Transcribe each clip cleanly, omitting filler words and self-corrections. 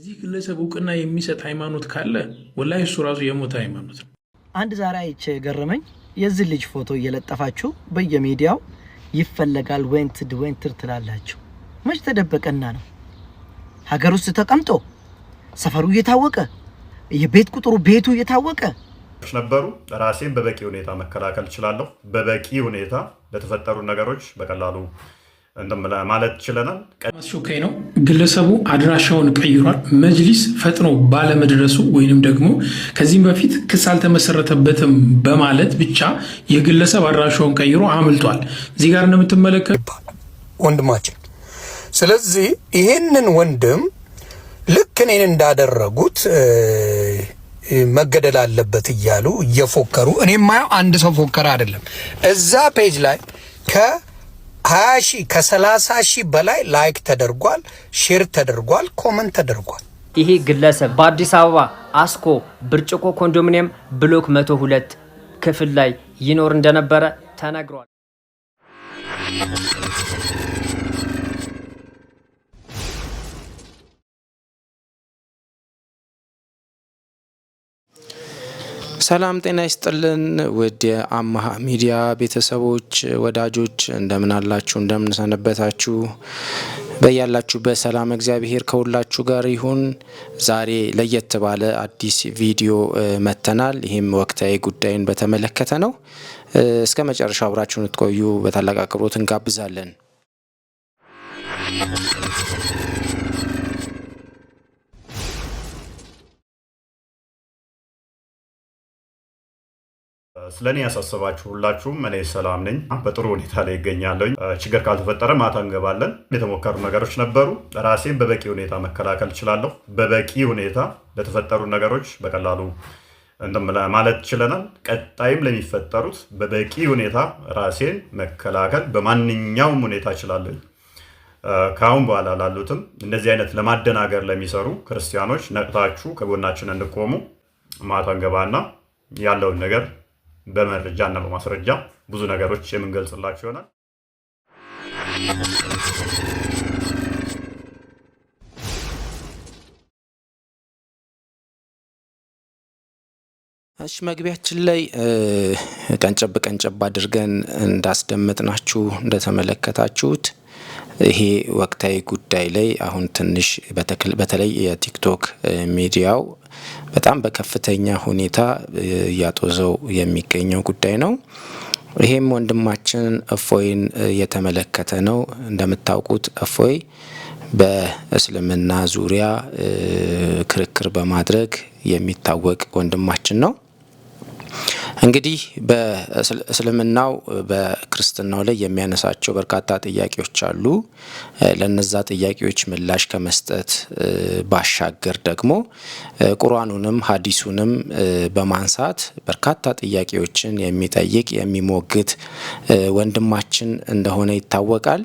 እዚህ ግለሰብ እውቅና የሚሰጥ ሃይማኖት ካለ ወላሂ እሱ ራሱ የሞተ ሃይማኖት ነው። አንድ ዛሬ አይቼ ገረመኝ። የዚህ ልጅ ፎቶ እየለጠፋችሁ በየሚዲያው ይፈለጋል ዌንትድ ትላላችሁ። መች ተደበቀና ነው? ሀገር ውስጥ ተቀምጦ ሰፈሩ እየታወቀ የቤት ቁጥሩ ቤቱ እየታወቀ ነበሩ። ራሴን በበቂ ሁኔታ መከላከል እችላለሁ። በበቂ ሁኔታ ለተፈጠሩ ነገሮች በቀላሉ ማለት ችለናል። ማስሾካይ ነው። ግለሰቡ አድራሻውን ቀይሯል። መጅሊስ ፈጥኖ ባለመድረሱ ወይንም ደግሞ ከዚህም በፊት ክስ አልተመሰረተበትም በማለት ብቻ የግለሰብ አድራሻውን ቀይሮ አምልጧል። እዚህ ጋር እንደምትመለከቱ ወንድማችን። ስለዚህ ይሄንን ወንድም ልክ እኔን እንዳደረጉት መገደል አለበት እያሉ እየፎከሩ እኔ ማየው አንድ ሰው ፎከረ አይደለም። እዛ ፔጅ ላይ ከ20 ሺህ ከ30 ሺህ በላይ ላይክ ተደርጓል፣ ሼር ተደርጓል፣ ኮመንት ተደርጓል። ይሄ ግለሰብ በአዲስ አበባ አስኮ ብርጭቆ ኮንዶሚኒየም ብሎክ 102 ክፍል ላይ ይኖር እንደነበረ ተነግሯል። ሰላም ጤና ይስጥልን ውድ የአማሃ ሚዲያ ቤተሰቦች ወዳጆች እንደምን አላችሁ እንደምን ሰነበታችሁ በያላችሁበት ሰላም እግዚአብሔር ከሁላችሁ ጋር ይሁን። ዛሬ ለየት ባለ አዲስ ቪዲዮ መተናል። ይህም ወቅታዊ ጉዳይን በተመለከተ ነው። እስከ መጨረሻው አብራችሁን ትቆዩ በታላቅ አክብሮት እንጋብዛለን። ስለኔ ያሳስባችሁ ሁላችሁም እኔ ሰላም ነኝ፣ በጥሩ ሁኔታ ላይ ይገኛለሁ። ችግር ካልተፈጠረ ማታ እንገባለን። የተሞከሩ ነገሮች ነበሩ። ራሴን በበቂ ሁኔታ መከላከል እችላለሁ። በበቂ ሁኔታ ለተፈጠሩ ነገሮች በቀላሉ ማለት ችለናል። ቀጣይም ለሚፈጠሩት በበቂ ሁኔታ ራሴን መከላከል በማንኛውም ሁኔታ እችላለሁ። ካሁን በኋላ ላሉትም እንደዚህ አይነት ለማደናገር ለሚሰሩ ክርስቲያኖች ነቅታችሁ ከጎናችን እንቆሙ። ማታ እንገባና ያለውን ነገር በመረጃ እና በማስረጃ ብዙ ነገሮች የምንገልጽላችሁ ይሆናል። እሺ መግቢያችን ላይ ቀንጨብ አድርገን እንዳስደመጥናችሁ እንደተመለከታችሁት ይሄ ወቅታዊ ጉዳይ ላይ አሁን ትንሽ በተለይ የቲክቶክ ሚዲያው በጣም በከፍተኛ ሁኔታ ያጦዘው የሚገኘው ጉዳይ ነው። ይሄም ወንድማችን እፎይን የተመለከተ ነው። እንደምታውቁት እፎይ በእስልምና ዙሪያ ክርክር በማድረግ የሚታወቅ ወንድማችን ነው። እንግዲህ በእስልምናው በክርስትናው ላይ የሚያነሳቸው በርካታ ጥያቄዎች አሉ። ለነዛ ጥያቄዎች ምላሽ ከመስጠት ባሻገር ደግሞ ቁርአኑንም ሐዲሱንም በማንሳት በርካታ ጥያቄዎችን የሚጠይቅ የሚሞግት ወንድማችን እንደሆነ ይታወቃል።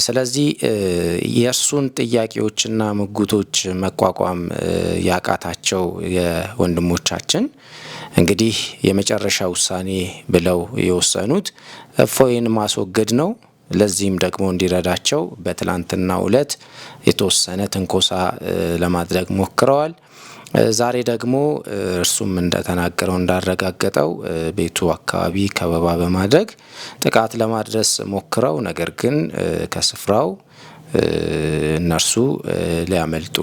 ስለዚህ የእርሱን ጥያቄዎችና ምጉቶች መቋቋም ያቃታቸው የወንድሞቻችን እንግዲህ የመጨረሻ ውሳኔ ብለው የወሰኑት እፎይን ማስወገድ ነው። ለዚህም ደግሞ እንዲረዳቸው በትላንትናው ዕለት የተወሰነ ትንኮሳ ለማድረግ ሞክረዋል። ዛሬ ደግሞ እርሱም እንደተናገረው እንዳረጋገጠው ቤቱ አካባቢ ከበባ በማድረግ ጥቃት ለማድረስ ሞክረው ነገር ግን ከስፍራው እነርሱ ሊያመልጡ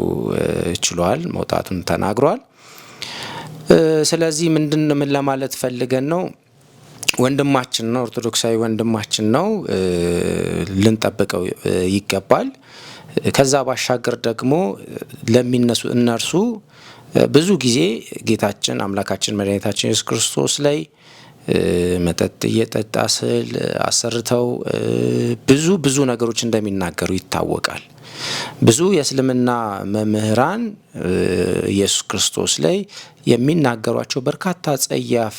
ችሏል፣ መውጣቱን ተናግሯል። ስለዚህ ምን ለማለት ፈልገን ነው? ወንድማችን ነው፣ ኦርቶዶክሳዊ ወንድማችን ነው፣ ልንጠብቀው ይገባል። ከዛ ባሻገር ደግሞ ለሚነሱ እነርሱ ብዙ ጊዜ ጌታችን አምላካችን መድኃኒታችን ኢየሱስ ክርስቶስ ላይ መጠጥ እየጠጣ ስል አሰርተው ብዙ ነገሮች እንደሚናገሩ ይታወቃል። ብዙ የእስልምና መምህራን ኢየሱስ ክርስቶስ ላይ የሚናገሯቸው በርካታ ጸያፍ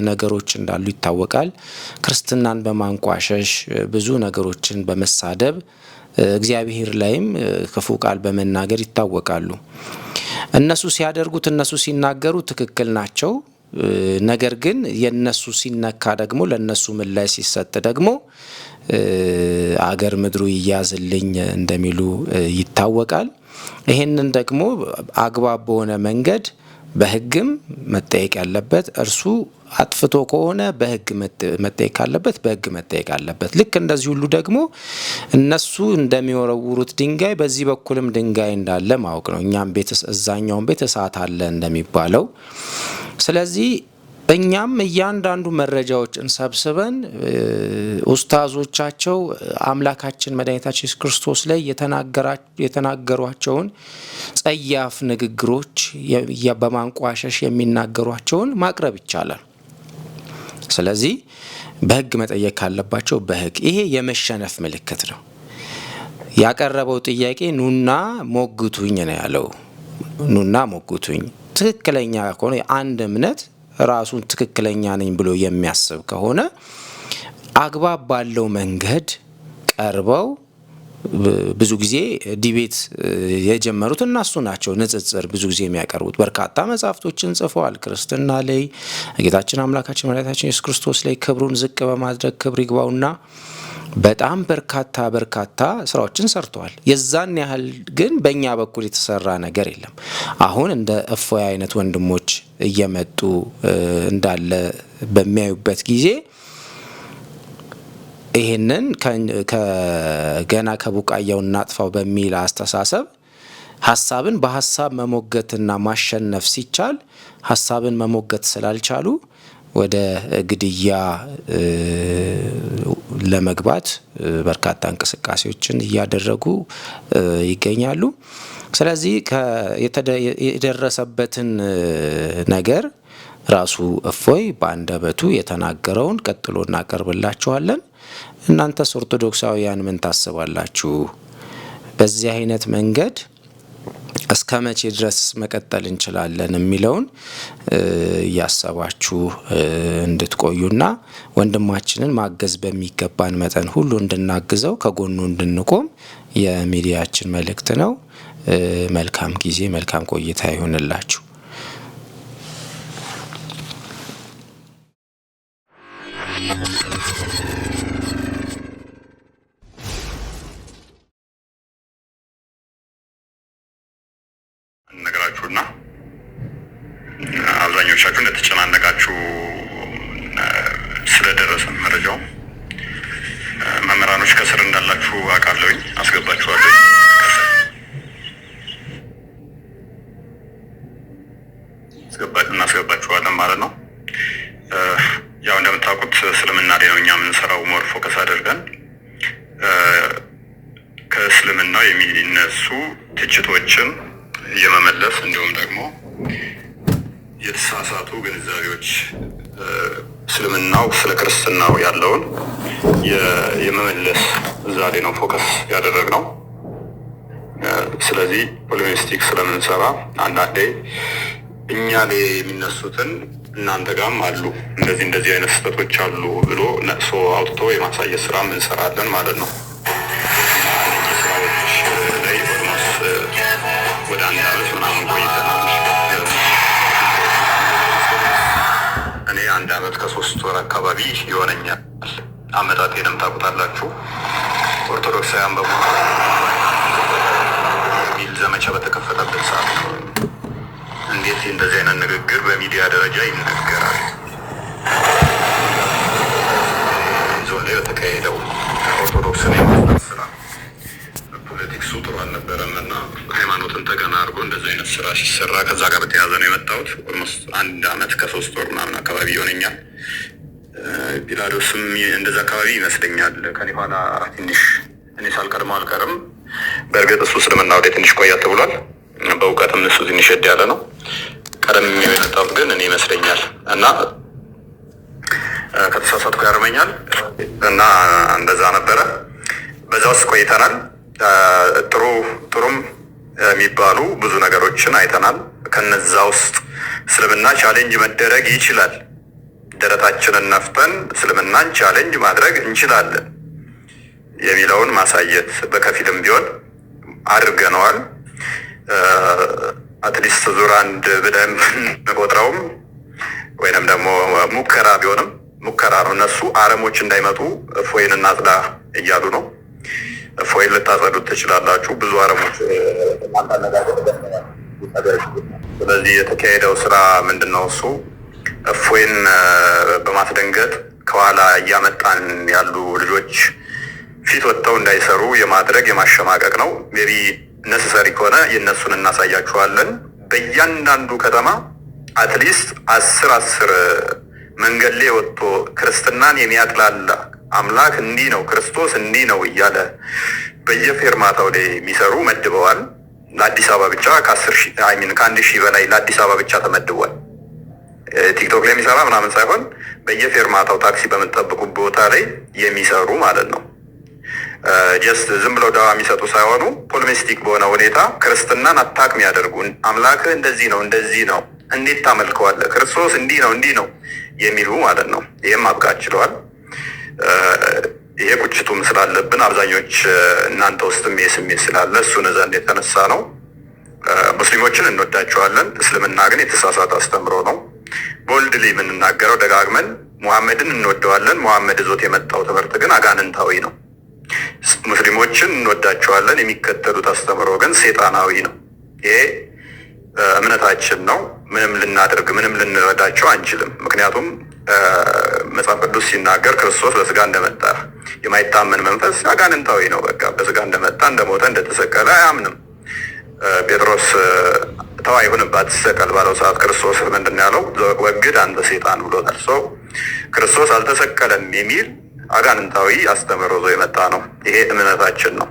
ነገሮች እንዳሉ ይታወቃል። ክርስትናን በማንቋሸሽ ብዙ ነገሮችን በመሳደብ እግዚአብሔር ላይም ክፉ ቃል በመናገር ይታወቃሉ። እነሱ ሲያደርጉት እነሱ ሲናገሩ ትክክል ናቸው። ነገር ግን የነሱ ሲነካ ደግሞ ለነሱ ምላሽ ሲሰጥ ደግሞ አገር ምድሩ ይያዝልኝ እንደሚሉ ይታወቃል። ይህንን ደግሞ አግባብ በሆነ መንገድ በህግም መጠየቅ ያለበት እርሱ አጥፍቶ ከሆነ በህግ መጠየቅ ካለበት በህግ መጠየቅ አለበት። ልክ እንደዚህ ሁሉ ደግሞ እነሱ እንደሚወረውሩት ድንጋይ በዚህ በኩልም ድንጋይ እንዳለ ማወቅ ነው። እኛም እዛኛውን ቤት እሳት አለ እንደሚባለው። ስለዚህ እኛም እያንዳንዱ መረጃዎችን ሰብስበን ኡስታዞቻቸው አምላካችን መድኃኒታችን ኢየሱስ ክርስቶስ ላይ የተናገሯቸውን ጸያፍ ንግግሮች በማንቋሸሽ የሚናገሯቸውን ማቅረብ ይቻላል። ስለዚህ በህግ መጠየቅ ካለባቸው በህግ። ይሄ የመሸነፍ ምልክት ነው። ያቀረበው ጥያቄ ኑና ሞግቱኝ ነው ያለው። ኑና ሞግቱኝ። ትክክለኛ ከሆነ አንድ እምነት ራሱን ትክክለኛ ነኝ ብሎ የሚያስብ ከሆነ አግባብ ባለው መንገድ ቀርበው ብዙ ጊዜ ዲቤት የጀመሩት እነሱ ናቸው። ንጽጽር ብዙ ጊዜ የሚያቀርቡት በርካታ መጽሐፍቶችን ጽፈዋል። ክርስትና ላይ ጌታችን አምላካችን መድኃኒታችን ኢየሱስ ክርስቶስ ላይ ክብሩን ዝቅ በማድረግ ክብር ይግባውና በጣም በርካታ ስራዎችን ሰርተዋል። የዛን ያህል ግን በእኛ በኩል የተሰራ ነገር የለም። አሁን እንደ እፎይ አይነት ወንድሞች እየመጡ እንዳለ በሚያዩበት ጊዜ ይሄንን ገና ከቡቃያው እናጥፋው በሚል አስተሳሰብ ሀሳብን በሀሳብ መሞገትና ማሸነፍ ሲቻል ሀሳብን መሞገት ስላልቻሉ ወደ ግድያ ለመግባት በርካታ እንቅስቃሴዎችን እያደረጉ ይገኛሉ። ስለዚህ የደረሰበትን ነገር ራሱ እፎይ በአንደበቱ የተናገረውን ቀጥሎ እናቀርብላችኋለን። እናንተስ ኦርቶዶክሳውያን ምን ታስባላችሁ? በዚህ አይነት መንገድ እስከ መቼ ድረስ መቀጠል እንችላለን የሚለውን እያሰባችሁ እንድትቆዩና ወንድማችንን ማገዝ በሚገባን መጠን ሁሉ እንድናግዘው ከጎኑ እንድንቆም የሚዲያችን መልእክት ነው። መልካም ጊዜ፣ መልካም ቆይታ ይሁንላችሁ። ነገራችሁና አብዛኞቻችሁ እንደተጨናነቃችሁ ስለደረሰን መረጃው መምህራኖች ከስር እንዳላችሁ አውቃለሁኝ። አስገባችኋለሁ፣ እናስገባችኋለን ማለት ነው። ያው እንደምታውቁት እስልምና ላይ ነው እኛ የምንሰራው። ሞር ፎከስ አድርገን ከእስልምናው የሚነሱ ትችቶችን የመመለስ እንዲሁም ደግሞ የተሳሳቱ ግንዛቤዎች እስልምናው ስለ ክርስትናው ያለውን የመመለስ እዛ ላይ ነው ፎከስ ያደረግነው። ስለዚህ ፖለሚስቲክ ስለምንሰራ አንዳንዴ እኛ ላይ የሚነሱትን እናንተ ጋርም አሉ እንደዚህ አይነት ስህተቶች አሉ ብሎ ነቅሶ አውጥቶ የማሳየት ስራ እንሰራለን ማለት ነው። ስራዎች ላይ ወደ 1 ዓመት ምናምን ቆይተናል። እኔ 1 ዓመት ከ3 ወር አካባቢ ይሆነኛል። አመጣጤንም ታውቁታላችሁ። ኦርቶዶክሳውያን በመሆኑ የሚል ዘመቻ በተከፈተበት ሰዓት ነው። እንዴት እንደዚህ አይነት ንግግር በሚዲያ ደረጃ ይነገራል? ዞን ላይ በተካሄደው ኦርቶዶክስ ላይ ስራ ፖለቲክሱ ጥሩ አልነበረም እና ሃይማኖትን ተገና አድርጎ እንደዚህ አይነት ስራ ሲሰራ ከዛ ጋር በተያያዘ ነው የመጣሁት። ኦልሞስት 1 ዓመት ከ3 ወር ምናምን አካባቢ ይሆነኛል። ፒላዶስም እንደዛ አካባቢ ይመስለኛል ከኔ ኋላ ትንሽ እኔ ሳልቀድመው አልቀርም። በእርግጥ እሱ እስልምና ወደ ትንሽ ቆያት ብሏል። በእውቀትም እሱ ትንሽ ሄድ ያለ ነው። ቀደም የመጣሁት ግን እኔ ይመስለኛል እና ከተሳሳትኩ ያርመኛል እና እንደዛ ነበረ። በዛ ውስጥ ቆይተናል። ጥሩም የሚባሉ ብዙ ነገሮችን አይተናል። ከነዛ ውስጥ እስልምና ቻሌንጅ መደረግ ይችላል። ደረታችንን ነፍተን እስልምናን ቻሌንጅ ማድረግ እንችላለን የሚለውን ማሳየት በከፊልም ቢሆን አድርገነዋል። አትሊስት ዙር 1 ብለን መቆጥረውም ወይንም ደግሞ ሙከራ ቢሆንም ሙከራ ነው። እነሱ አረሞች እንዳይመጡ እፎይን እናጽዳ እያሉ ነው። እፎይን ልታጸዱት ትችላላችሁ። ብዙ አረሞች ስለዚህ የተካሄደው ስራ ምንድን ነው? እሱ እፎይን በማስደንገጥ ከኋላ እያመጣን ያሉ ልጆች ፊት ወጥተው እንዳይሰሩ የማድረግ የማሸማቀቅ ነው። ሜቢ ነሰሰሪ ከሆነ የእነሱን እናሳያችኋለን። በእያንዳንዱ ከተማ አትሊስት 10 መንገድ ላይ ወጥቶ ክርስትናን የሚያጥላላ አምላክ እንዲህ ነው፣ ክርስቶስ እንዲህ ነው እያለ በየፌርማታው ላይ የሚሰሩ መድበዋል። ለአዲስ አበባ ብቻ ከ1,000 በላይ ለአዲስ አበባ ብቻ ተመድቧል። ቲክቶክ ላይ የሚሰራ ምናምን ሳይሆን በየፌርማታው ታክሲ በምንጠብቁ ቦታ ላይ የሚሰሩ ማለት ነው። ጀስት ዝም ብለው ዳዋ የሚሰጡ ሳይሆኑ ፖለሚስቲክ በሆነ ሁኔታ ክርስትናን አታክ የሚያደርጉ አምላክህ እንደዚህ ነው እንደዚህ ነው እንዴት ታመልከዋለህ? ክርስቶስ እንዲህ ነው የሚሉ ማለት ነው። ይህም ማብቃት ችለዋል። ይሄ ቁጭቱም ስላለብን አብዛኞች እናንተ ውስጥም ይህ ስሜት ስላለ እሱን ዘንድ የተነሳ ነው። ሙስሊሞችን እንወዳቸዋለን። እስልምና ግን የተሳሳተ አስተምሮ ነው። ቦልድሊ የምንናገረው ደጋግመን ሙሐመድን እንወደዋለን። ሙሐመድ ዞት የመጣው ትምህርት ግን አጋንንታዊ ነው። ሙስሊሞችን እንወዳቸዋለን። የሚከተሉት አስተምሮ ግን ሴጣናዊ ነው። ይሄ እምነታችን ነው። ምንም ልናደርግ ምንም ልንረዳቸው አንችልም። ምክንያቱም መጽሐፍ ቅዱስ ሲናገር ክርስቶስ በስጋ እንደመጣ የማይታመን መንፈስ አጋንንታዊ ነው። በቃ በስጋ እንደመጣ እንደሞተ እንደተሰቀለ አያምንም። ጴጥሮስ ተው አይሁንብህ አትሰቀል ባለው ሰዓት ክርስቶስ ምንድን ያለው? ወግድ አንተ ሴጣን ብሎታል። ሰው ክርስቶስ አልተሰቀለም የሚል አጋንንታዊ አስተምህሮ ይዞ የመጣ ነው። ይሄ እምነታችን ነው።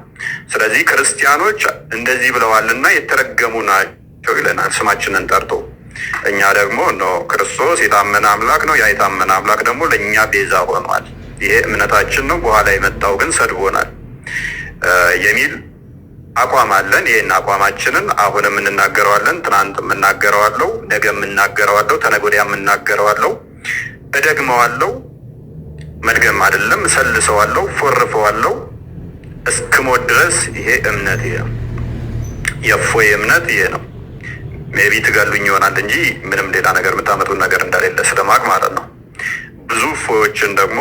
ስለዚህ ክርስቲያኖች እንደዚህ ብለዋልና የተረገሙ ናቸው ይለናል ስማችንን ጠርቶ። እኛ ደግሞ ክርስቶስ የታመነ አምላክ ነው፣ ያ የታመነ አምላክ ደግሞ ለእኛ ቤዛ ሆኗል። ይሄ እምነታችን ነው። በኋላ የመጣው ግን ሰድቦናል የሚል አቋም አለን። ይህን አቋማችንን አሁንም እንናገረዋለን። ትናንት የምናገረዋለው፣ ነገ የምናገረዋለው፣ ተነገ ወዲያ የምናገረዋለው፣ እደግመዋለው። መድገም አይደለም እሰልሰዋለው፣ ፎርፈዋለው እስክሞት ድረስ። ይሄ እምነት ይሄ ነው። የእፎይ እምነት ይሄ ነው። ሜቢ ትገሉኝ ይሆናል እንጂ ምንም ሌላ ነገር የምታመጡት ነገር እንደሌለ ስለማቅ ማለት ነው። ብዙ እፎዮችን ደግሞ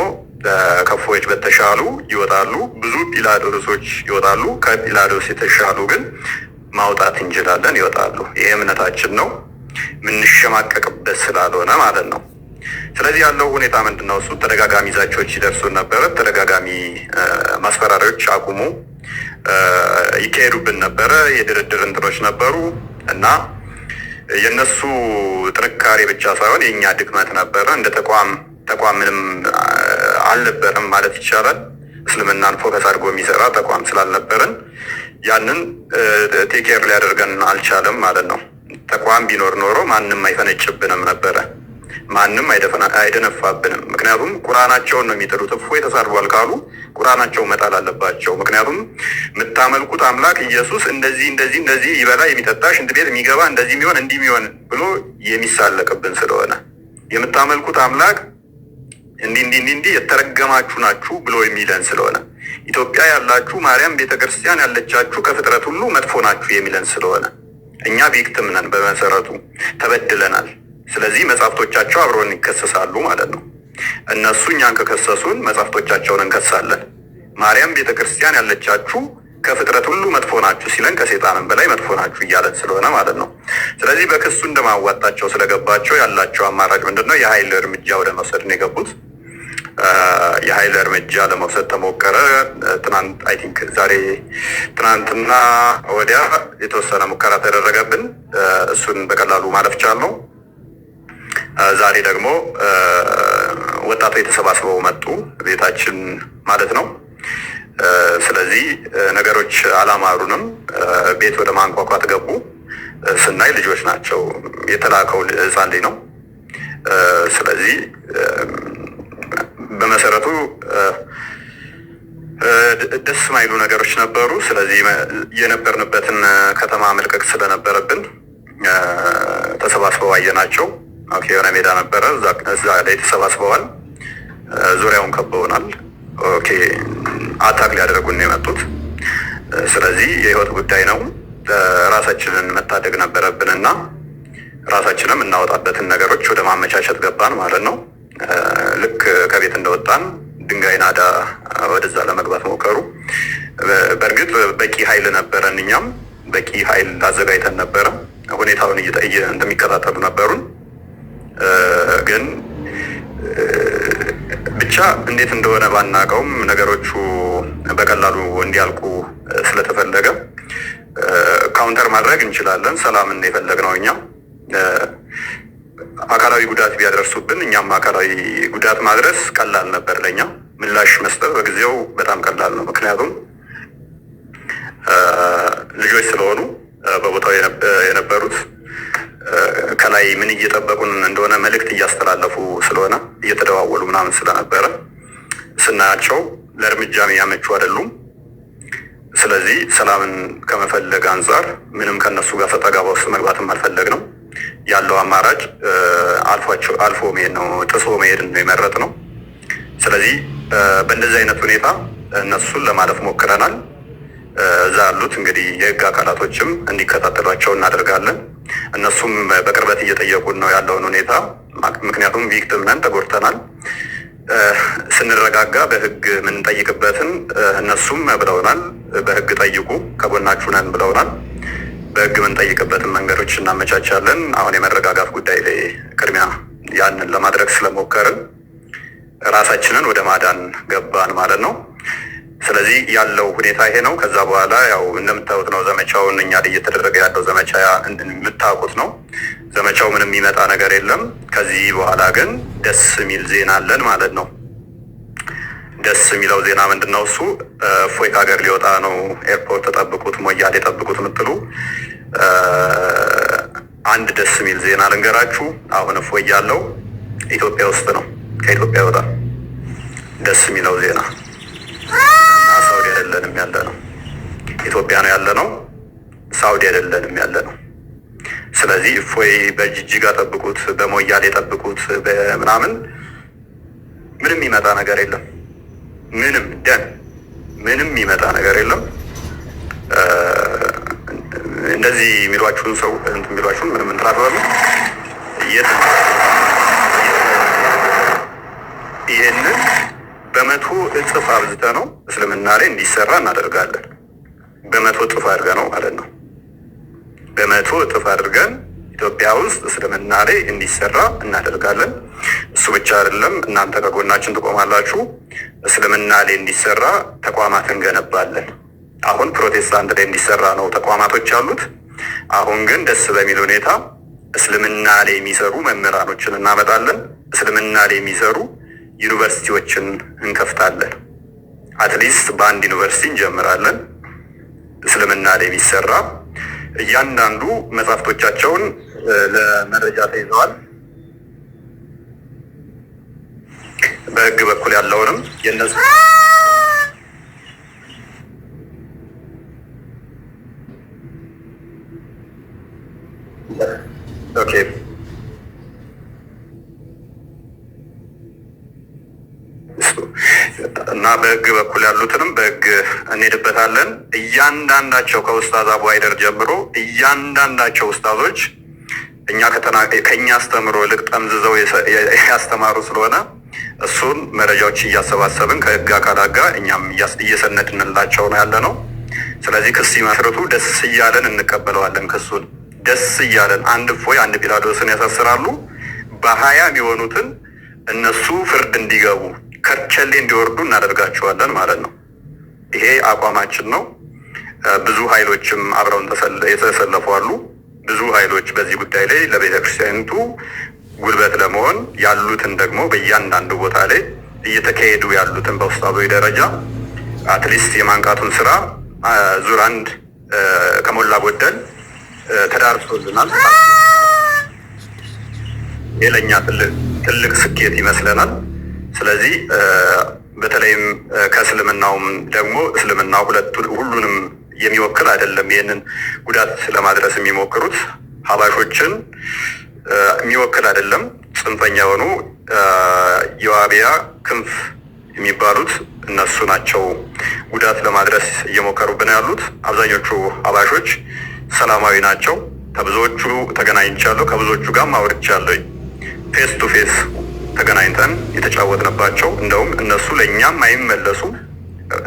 ከእፎዮች በተሻሉ ይወጣሉ። ብዙ ጲላዶሶች ይወጣሉ። ከጲላዶስ የተሻሉ ግን ማውጣት እንችላለን፣ ይወጣሉ። ይሄ እምነታችን ነው። የምንሸማቀቅበት ስላልሆነ ማለት ነው። ስለዚህ ያለው ሁኔታ ምንድን ነው? እሱ ተደጋጋሚ ዛቻዎች ይደርሱን ነበረ። ተደጋጋሚ ማስፈራሪያዎች አቁሙ ይካሄዱብን ነበረ። የድርድር እንትኖች ነበሩ እና የነሱ ጥንካሬ ብቻ ሳይሆን የእኛ ድክመት ነበረ። እንደ ተቋም ምንም አልነበረም ማለት ይቻላል። እስልምናን ፎከስ አድርጎ የሚሰራ ተቋም ስላልነበረን ያንን ቴኬር ሊያደርገን አልቻለም ማለት ነው። ተቋም ቢኖር ኖሮ ማንም አይፈነጭብንም ነበረ፣ ማንም አይደነፋብንም። ምክንያቱም ቁርአናቸውን ነው የሚጥሉት። እፎይ ተሳድቧል ካሉ ቁርአናቸው መጣል አለባቸው። ምክንያቱም የምታመልኩት አምላክ ኢየሱስ እንደዚህ ይበላ የሚጠጣ ሽንት ቤት የሚገባ እንደዚህ የሚሆን እንዲህ የሚሆን ብሎ የሚሳለቅብን ስለሆነ የምታመልኩት አምላክ እንዲህ የተረገማችሁ ናችሁ ብሎ የሚለን ስለሆነ ኢትዮጵያ ያላችሁ ማርያም ቤተክርስቲያን ያለቻችሁ ከፍጥረት ሁሉ መጥፎ ናችሁ የሚለን ስለሆነ እኛ ቪክቲም ነን። በመሰረቱ ተበድለናል። ስለዚህ መጽሐፍቶቻቸው አብረውን ይከሰሳሉ ማለት ነው። እነሱ እኛን ከከሰሱን መጽሐፍቶቻቸውን እንከሳለን። ማርያም ቤተክርስቲያን ያለቻችሁ ከፍጥረት ሁሉ መጥፎ ናችሁ ሲለን ከሴጣንም በላይ መጥፎ ናችሁ እያለን ስለሆነ ማለት ነው። ስለዚህ በክሱ እንደማዋጣቸው ስለገባቸው ያላቸው አማራጭ ምንድነው? የኃይል እርምጃ ወደ መውሰድ ነው የገቡት። የኃይል እርምጃ ለመውሰድ ተሞከረ። ትናንት አይ ቲንክ ትናንትና ወዲያ የተወሰነ ሙከራ ተደረገብን። እሱን በቀላሉ ማለፍ ቻልነው። ዛሬ ደግሞ ወጣቶች ተሰባስበው መጡ፣ ቤታችን ማለት ነው። ስለዚህ ነገሮች አላማሩንም። ቤት ወደ ማንኳኳት ገቡ። ስናይ ልጆች ናቸው። የተላከው ሕፃን ልጅ ነው። ስለዚህ በመሰረቱ ደስ ማይሉ ነገሮች ነበሩ። ስለዚህ የነበርንበትን ከተማ መልቀቅ ስለነበረብን ተሰባስበው አየናቸው። ኦኬ፣ የሆነ ሜዳ ነበረ፣ እዛ ላይ ተሰባስበዋል። ዙሪያውን ከበውናል። ኦኬ፣ አታክ ሊያደርጉን ነው የመጡት። ስለዚህ የህይወት ጉዳይ ነው። ራሳችንን መታደግ ነበረብንና ራሳችንም እናወጣበትን ነገሮች ወደ ማመቻቸት ገባን ማለት ነው። ልክ ከቤት እንደወጣን ድንጋይ ናዳ ወደዛ ለመግባት ሞከሩ። በእርግጥ በቂ ኃይል ነበረን፣ እኛም በቂ ኃይል አዘጋጅተን ነበረ። ሁኔታውን እንደሚከታተሉ ነበሩን። ግን ብቻ እንዴት እንደሆነ ባናቀውም ነገሮቹ በቀላሉ እንዲያልቁ ስለተፈለገ ካውንተር ማድረግ እንችላለን። ሰላምን የፈለግነው እኛ አካላዊ ጉዳት ቢያደርሱብን እኛም አካላዊ ጉዳት ማድረስ ቀላል ነበር ለኛ። ምላሽ መስጠት በጊዜው በጣም ቀላል ነው። ምክንያቱም ልጆች ስለሆኑ በቦታው የነበሩት ከላይ ምን እየጠበቁን እንደሆነ መልእክት እያስተላለፉ ስለሆነ እየተደዋወሉ ምናምን ስለነበረ ስናያቸው ለእርምጃ ያመቹ አይደሉም። ስለዚህ ሰላምን ከመፈለግ አንጻር ምንም ከነሱ ጋር ሰጣ ገባ ውስጥ መግባትም አልፈለግንም። ያለው አማራጭ አልፎ መሄድ ነው፣ ጥሶ መሄድ ነው የመረጥነው። ስለዚህ በእንደዚህ አይነት ሁኔታ እነሱን ለማለፍ ሞክረናል። እዛ ያሉት እንግዲህ የህግ አካላቶችም እንዲከታተሏቸው እናደርጋለን። እነሱም በቅርበት እየጠየቁን ነው ያለውን ሁኔታ። ምክንያቱም ቪክቲም ነን፣ ተጎድተናል። ስንረጋጋ በህግ የምንጠይቅበትን እነሱም ብለውናል። በህግ ጠይቁ፣ ከጎናችሁ ነን ብለውናል። በህግ የምንጠይቅበትን መንገዶች እናመቻቻለን። አሁን የመረጋጋት ጉዳይ ላይ ቅድሚያ ያንን ለማድረግ ስለሞከርን ራሳችንን ወደ ማዳን ገባን ማለት ነው። ስለዚህ ያለው ሁኔታ ይሄ ነው። ከዛ በኋላ ያው እንደምታዩት ነው ዘመቻውን እኛ ላይ እየተደረገ ያለው ዘመቻ የምታውቁት ነው። ዘመቻው ምንም የሚመጣ ነገር የለም። ከዚህ በኋላ ግን ደስ የሚል ዜና አለን ማለት ነው። ደስ የሚለው ዜና ምንድነው? እሱ እፎይ ከሀገር ሊወጣ ነው። ኤርፖርት ተጠብቁት፣ ሞያሌ ጠብቁት የምትሉ አንድ ደስ የሚል ዜና ልንገራችሁ። አሁን እፎይ ያለው ኢትዮጵያ ውስጥ ነው። ከኢትዮጵያ ይወጣል። ደስ የሚለው ዜና እና ሳውዲ አይደለንም ያለ ነው፣ ኢትዮጵያ ነው ያለ ነው። ሳውዲ አይደለንም ያለ ነው። ስለዚህ እፎይ በጅጅጋ ጠብቁት፣ በሞያሌ ጠብቁት፣ በምናምን ምንም የሚመጣ ነገር የለም። ምንም የሚመጣ ነገር የለም። እንደዚህ የሚሏችሁን ሰው የሚሏችሁን ምንም እንትራፈሉ ይህንን በመቶ እጥፍ አብዝተ ነው እስልምና ላይ እንዲሰራ እናደርጋለን። በመቶ እጥፍ አድርገ ነው ማለት ነው። በመቶ እጥፍ አድርገን ኢትዮጵያ ውስጥ እስልምና ላይ እንዲሰራ እናደርጋለን። እሱ ብቻ አይደለም፣ እናንተ ከጎናችን ትቆማላችሁ። እስልምና ላይ እንዲሰራ ተቋማት እንገነባለን። አሁን ፕሮቴስታንት ላይ እንዲሰራ ነው ተቋማቶች ያሉት። አሁን ግን ደስ በሚል ሁኔታ እስልምና ላይ የሚሰሩ መምህራኖችን እናመጣለን። እስልምና ላይ የሚሰሩ ዩኒቨርሲቲዎችን እንከፍታለን። አትሊስት በአንድ ዩኒቨርሲቲ እንጀምራለን። እስልምና ላይ የሚሰራ እያንዳንዱ መጽሐፍቶቻቸውን ለመረጃ ተይዘዋል። በህግ በኩል ያለውንም የነሱ ኦኬ እና በህግ በኩል ያሉትንም በህግ እንሄድበታለን። እያንዳንዳቸው ከኡስታዝ አቡ ሃይደር ጀምሮ እያንዳንዳቸው ኡስታዞች ከኛ አስተምሮ ልቅ ጠምዝዘው ያስተማሩ ስለሆነ እሱን መረጃዎች እያሰባሰብን ከህግ አካላት ጋር እኛም እየሰነድንላቸው ነው ያለ ነው። ስለዚህ ክስ ሲመስርቱ ደስ እያለን እንቀበለዋለን። ክሱን ደስ እያለን አንድ እፎይ አንድ ጲላጦስን ያሳስራሉ። በ20 የሚሆኑትን እነሱ ፍርድ እንዲገቡ ከርቸሌ እንዲወርዱ እናደርጋቸዋለን ማለት ነው። ይሄ አቋማችን ነው። ብዙ ኃይሎችም አብረውን የተሰለፉ አሉ። ብዙ ኃይሎች በዚህ ጉዳይ ላይ ለቤተ ክርስቲያኒቱ ጉልበት ለመሆን ያሉትን ደግሞ በእያንዳንዱ ቦታ ላይ እየተካሄዱ ያሉትን በውስጣዊ ደረጃ አትሊስት የማንቃቱን ስራ ዙር አንድ ከሞላ ጎደል ተዳርሶልናል። ይሄ ለእኛ ትልቅ ስኬት ይመስለናል። ስለዚህ በተለይም ከእስልምናውም ደግሞ እስልምናው ሁሉንም የሚወክል አይደለም። ይህንን ጉዳት ለማድረስ የሚሞክሩት ሀባሾችን የሚወክል አይደለም። ጽንፈኛ የሆኑ የዋቢያ ክንፍ የሚባሉት እነሱ ናቸው ጉዳት ለማድረስ እየሞከሩብን ያሉት። አብዛኞቹ ሀባሾች ሰላማዊ ናቸው። ከብዙዎቹ ተገናኝቻለሁ፣ ከብዙዎቹ ጋር አውርቻለሁ። ፌስ ቱ ፌስ ተገናኝተን የተጫወትንባቸው እንደውም እነሱ ለእኛም አይመለሱ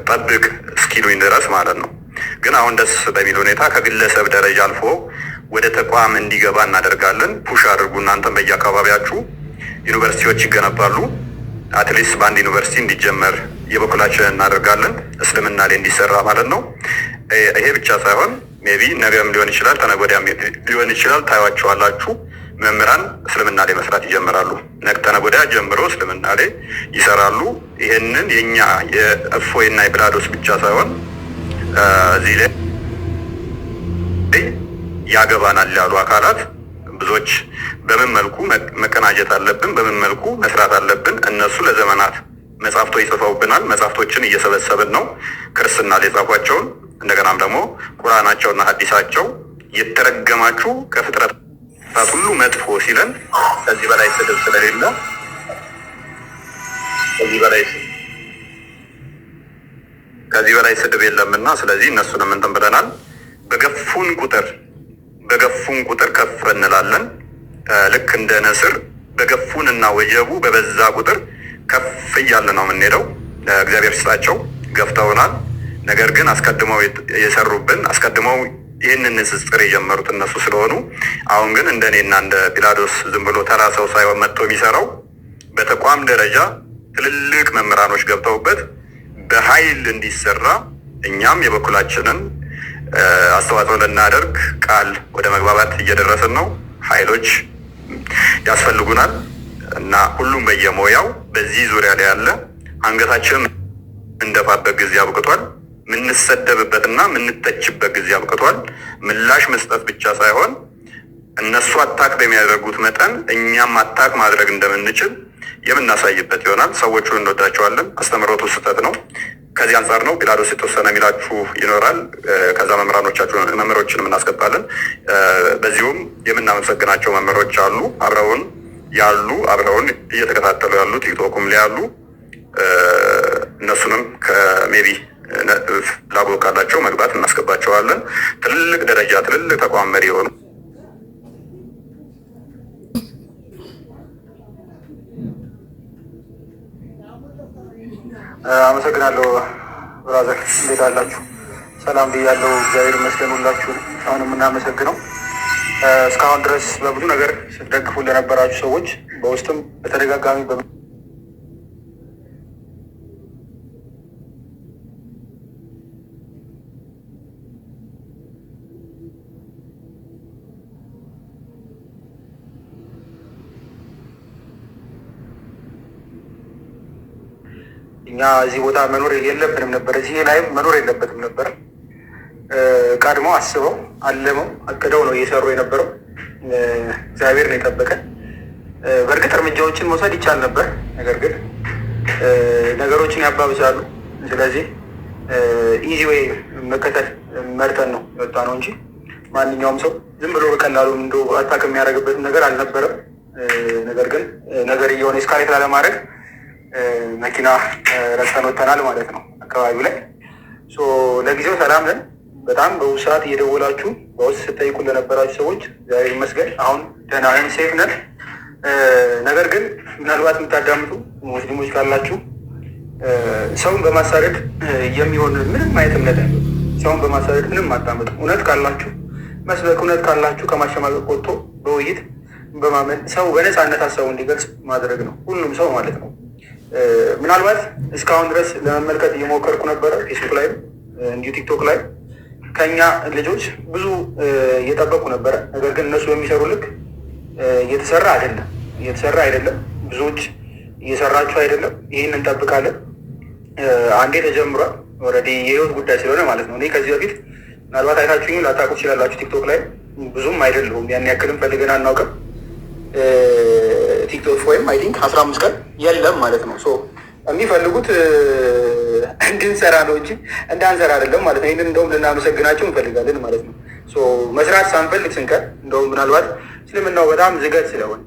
ጠብቅ እስኪሉኝ ድረስ ማለት ነው። ግን አሁን ደስ በሚል ሁኔታ ከግለሰብ ደረጃ አልፎ ወደ ተቋም እንዲገባ እናደርጋለን። ፑሽ አድርጉ። እናንተም በየአካባቢያችሁ ዩኒቨርሲቲዎች ይገነባሉ። አትሊስት በአንድ ዩኒቨርሲቲ እንዲጀመር የበኩላችን እናደርጋለን። እስልምና ላይ እንዲሰራ ማለት ነው። ይሄ ብቻ ሳይሆን ሜቢ ነገም ሊሆን ይችላል፣ ተነገ ወዲያም ሊሆን ይችላል። ታዩዋቸዋላችሁ። መምህራን እስልምና ላይ መስራት ይጀምራሉ። ተነገ ወዲያ ጀምሮ እስልምና ላይ ይሰራሉ። ይሄንን የኛ የእፎይና የፒላዶስ ብቻ ሳይሆን እዚህ ላይ ያገባናል ያሉ አካላት ብዙዎች በምን መልኩ መቀናጀት አለብን፣ በምን መልኩ መስራት አለብን። እነሱ ለዘመናት መጽሐፍቶች ይጽፈውብናል። መጽሐፍቶችን እየሰበሰብን ነው፣ ክርስትና ላይ የጻፏቸውን እንደገናም ደግሞ ቁርአናቸውና ሐዲሳቸው የተረገማችሁ ከፍጥረታት ሁሉ መጥፎ ሲለን ከዚህ በላይ ስድብ ስለሌለ ከዚህ በላይ ስድብ የለምና ስለዚህ እነሱንም እንትን ብለናል። በገፉን ቁጥር ከፍ እንላለን። ልክ እንደ ነስር በገፉን እና ወጀቡ በበዛ ቁጥር ከፍ እያለ ነው የምንሄደው። እግዚአብሔር ይስጣቸው፣ ገፍተውናል። ነገር ግን አስቀድመው የሰሩብን አስቀድመው ይህንን ንጽጽር የጀመሩት እነሱ ስለሆኑ አሁን ግን እንደኔና እንደ ፒላዶስ ዝም ብሎ ተራ ሰው ሳይሆን መጥቶ የሚሰራው በተቋም ደረጃ ትልልቅ መምህራኖች ገብተውበት በኃይል እንዲሰራ እኛም የበኩላችንን አስተዋጽኦ ልናደርግ ቃል ወደ መግባባት እየደረስን ነው። ኃይሎች ያስፈልጉናል እና ሁሉም በየሞያው በዚህ ዙሪያ ላይ ያለ አንገታችንን እንደፋበት ጊዜ አብቅቷል። ምንሰደብበትና ምንተችበት ጊዜ አብቅቷል። ምላሽ መስጠት ብቻ ሳይሆን እነሱ አታክ በሚያደርጉት መጠን እኛም አታክ ማድረግ እንደምንችል የምናሳይበት ይሆናል። ሰዎቹን እንወዳቸዋለን። አስተምሮቱ ስህተት ነው። ከዚህ አንጻር ነው ፒላዶስ የተወሰነ የሚላችሁ ይኖራል። ከዛ መምህሮችን እናስገባለን። በዚሁም የምናመሰግናቸው መምህሮች አሉ፣ አብረውን እየተከታተሉ ያሉ ቲክቶኩም ላይ ያሉ። እነሱንም ከሜቢ ፍላጎት ካላቸው መግባት እናስገባቸዋለን። ትልልቅ ደረጃ ትልልቅ ተቋም መሪ የሆኑ አመሰግናለሁ። ብራዘር እንዴት አላችሁ? ሰላም ብያለሁ። እግዚአብሔር ይመስገን። ሁላችሁ አሁን የምናመሰግነው እስካሁን ድረስ በብዙ ነገር ስትደግፉ ለነበራችሁ ሰዎች በውስጥም በተደጋጋሚ እኛ እዚህ ቦታ መኖር የለብንም ነበር። እዚህ ላይ መኖር የለበትም ነበር። ቀድሞ አስበው አለመው አቅደው ነው እየሰሩ የነበረው። እግዚአብሔር ነው የጠበቀን። በእርግጥ እርምጃዎችን መውሰድ ይቻል ነበር፣ ነገር ግን ነገሮችን ያባብሳሉ። ስለዚህ ኢዚ ዌይ መከተል መርጠን ነው የወጣ ነው እንጂ ማንኛውም ሰው ዝም ብሎ በቀላሉ እንዶ አታክ የሚያደርግበት ነገር አልነበረም። ነገር ግን ነገር እየሆነ እስካሌት ላለማድረግ መኪና ረስተን ወጥተናል ማለት ነው አካባቢው ላይ። ለጊዜው ሰላም ነን። በጣም በውስጥ ሰዓት እየደወላችሁ በውስጥ ስጠይቁ ለነበራችሁ ሰዎች እግዚአብሔር ይመስገን አሁን ደህና ነን፣ ሴፍ ነን። ነገር ግን ምናልባት የምታዳምጡ ሙስሊሞች ካላችሁ ሰውን በማሳደድ የሚሆን ምንም አይነት እምነት ያለው ሰውን በማሳደድ ምንም አታመጡ። እውነት ካላችሁ መስበክ፣ እውነት ካላችሁ ከማሸማቀቅ ወጥቶ በውይይት በማመን ሰው በነፃነት ሀሳቡ እንዲገልጽ ማድረግ ነው፣ ሁሉም ሰው ማለት ነው። ምናልባት እስካሁን ድረስ ለመመልከት እየሞከርኩ ነበረ፣ ፌስቡክ ላይ እንዲሁ ቲክቶክ ላይ ከኛ ልጆች ብዙ እየጠበቁ ነበረ። ነገር ግን እነሱ በሚሰሩ ልክ እየተሰራ አይደለም። ብዙዎች እየሰራችሁ አይደለም። ይህን እንጠብቃለን። አንዴ ተጀምሯል። ኦልሬዲ የህይወት ጉዳይ ስለሆነ ማለት ነው። እኔ ከዚህ በፊት ምናልባት አይታችሁኝ ላታውቁ ትችላላችሁ። ቲክቶክ ላይ ብዙም አይደለሁም፣ ያን ያክልም ፈልገን አናውቅም። ቲክቶክ ወይም አይ ቲንክ 15 ቀን የለም ማለት ነው። የሚፈልጉት እንድንሰራ ነው እንጂ እንዳንሰራ አይደለም ማለት ነው። ይህንን እንደውም ልናመሰግናቸው እንፈልጋለን ማለት ነው። መስራት ሳንፈልግ ስንቀር እንደውም ምናልባት እስልምናው በጣም ዝገት ስለሆነ